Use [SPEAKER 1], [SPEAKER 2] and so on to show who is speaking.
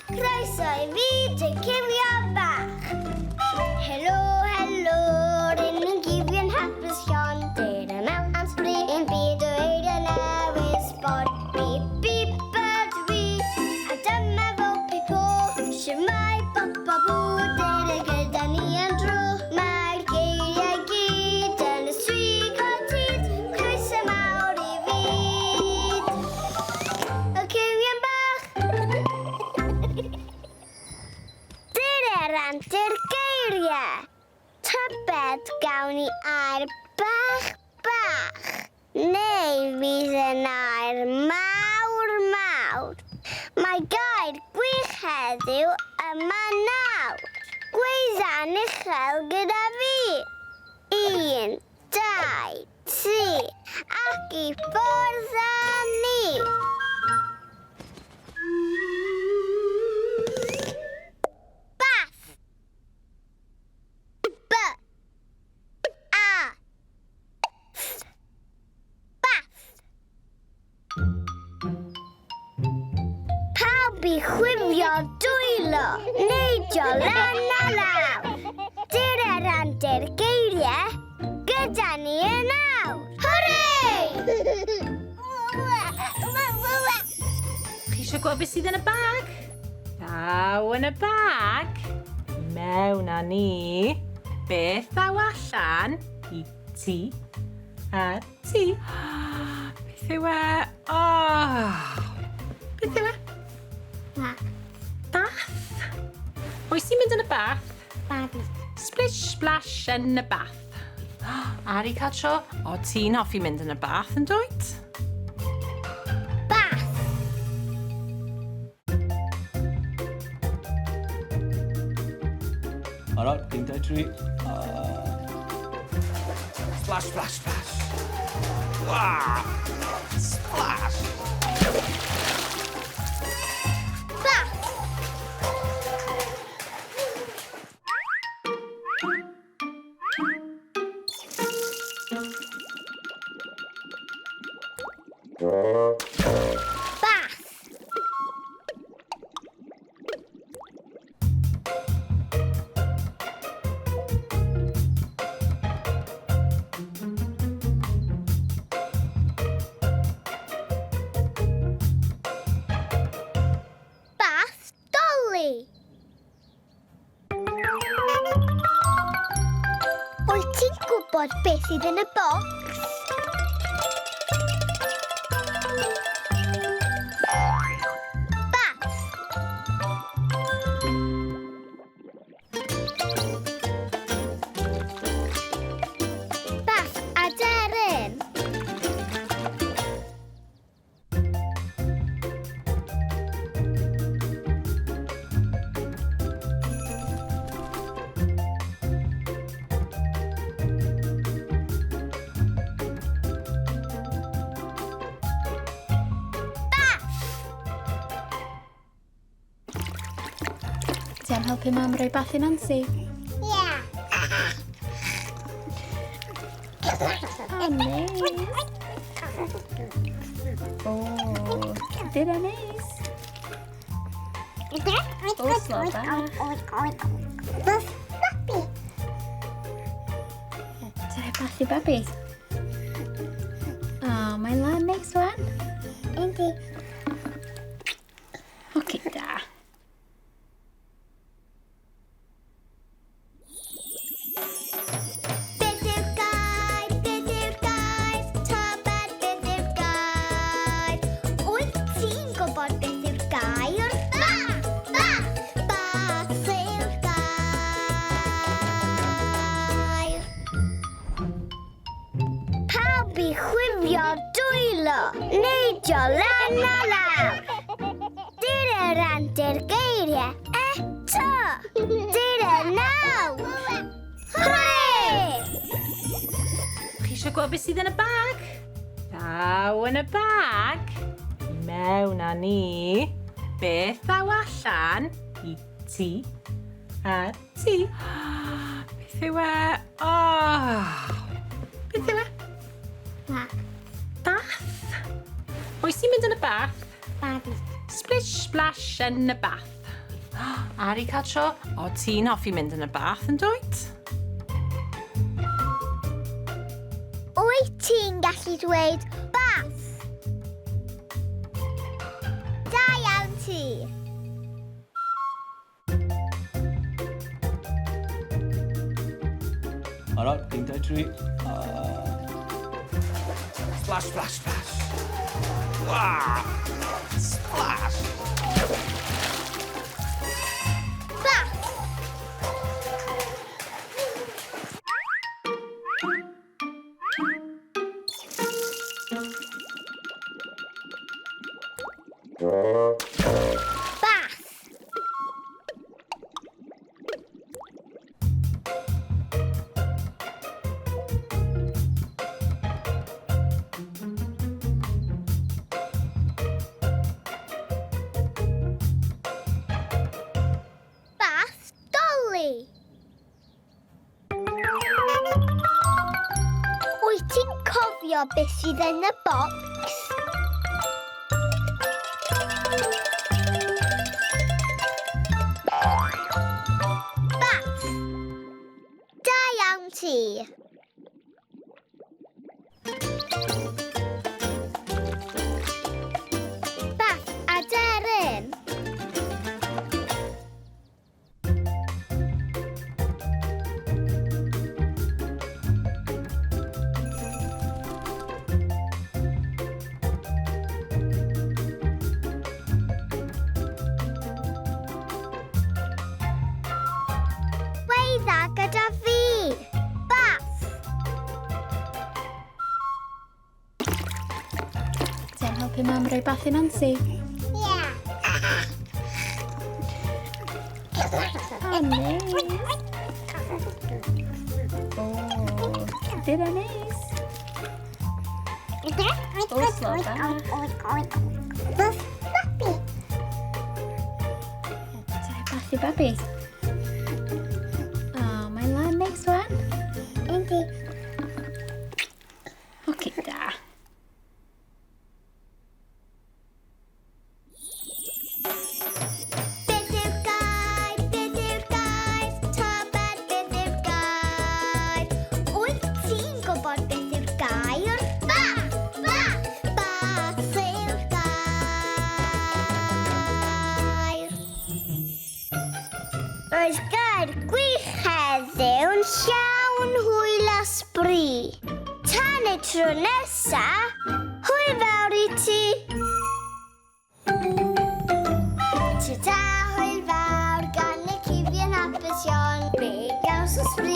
[SPEAKER 1] Croeso I fideo Cywion Bach. Helo, helo, rydyn ni'n gifio'n hapus Sion. Dyn y mewn am sbrin yn byd o eiriau newydd sport. Bip, bip, byd fi, a dyma fo pipo. Siwmai, bop, bop, dyn y gyda ni yn dro. Mae'r geiriau gyd yn y strig o tyd. Croeso mawr I fyd. Y Cywion Bach. Rantir geiriau. Tybed gawn ni air bach bach. Neu fydd yn air mawr mawr. Mae gair gwych heddiw yma nawr. Gweiddan uchel gyda fi. 1, 2, 3 ac I ffwrdd â ni. Chwifio dwylo, neidio lan a lawr. Dyr randir geiriau, gyda ni yn awr. Hwrei!
[SPEAKER 2] Chi eisiau gweld beth sydd yn y bag? Daw yn y bag. Mewn â ni. Beth daw allan I ti a ti? Beth yw e? Beth yw e? Bath. Oes ti'n mynd yn y bath?
[SPEAKER 1] Bath.
[SPEAKER 2] Splish splash yn y bath. Ari cael tro, o ti'n hoffi mynd yn y bath yn dwyt?
[SPEAKER 1] Bath.
[SPEAKER 3] Alright, 1, 2, 3. Splash, splash, splash. Wow. Splash.
[SPEAKER 1] Wyt ti'n gwybod beth sydd yn y bocs? Bath. Bath aderyn.
[SPEAKER 4] Ti am helpu mam roi bath I Nancy?
[SPEAKER 1] Ie.
[SPEAKER 4] Dyna neis. Oslo bach.
[SPEAKER 1] Bath babi.
[SPEAKER 4] Dyna bath I babi. Mae'n lan neis wan.
[SPEAKER 1] Yndi.
[SPEAKER 4] Oce, da.
[SPEAKER 1] Chwifio dwylo, neidio lan a lawr. Dyr randir geiriau eto. Dyr nawr. Hwrei!
[SPEAKER 2] Chi eisiau gweld beth sydd yn y bag? Daw yn y bag. Mewn â ni. Beth daw allan I ti a ti? Beth yw e? Beth yw e? Bath. Oes ti'n mynd yn y bath?
[SPEAKER 1] Bath.
[SPEAKER 2] Splish splash yn y bath. Ar i cael tro, o ti'n hoffi mynd yn y bath yn dwyt?
[SPEAKER 1] Wyt ti'n gallu dweud bath? Da iawn ti.
[SPEAKER 3] Alright, 1, 2, 3. Splash, splash, splash. Wow! Splash!
[SPEAKER 1] Bath. Bath. Bath Dolly. Wyt ti'n cofio beth sydd yn y bocs? Bath. Da iawn ti. Bath aderyn. Weidda gyda fi. Bath.
[SPEAKER 4] Ti'n helpu mam roi bath i Nancy?
[SPEAKER 1] Ie.
[SPEAKER 4] Oh, neis. Dyna neis. Slow bach.
[SPEAKER 1] Bath babi.
[SPEAKER 4] Ti'n rhoi bath i babi? Oh, mae'n lan neis wan.
[SPEAKER 1] Yndi.
[SPEAKER 4] Oce, da.
[SPEAKER 1] Beth yw'r gair? Beth yw'r gair? Tybed beth yw'r gair? Wyt ti'n gwybod beth yw'r gair? Bath! Bath! Bath yw'r gair. Oes gair gwych heddiw'n llawn hwyl a sbri. Tan y tro nesa, hwyl fawr i ti. Ta hwyl fawr gan y Cywion hapus iawn. Be gaws o sbri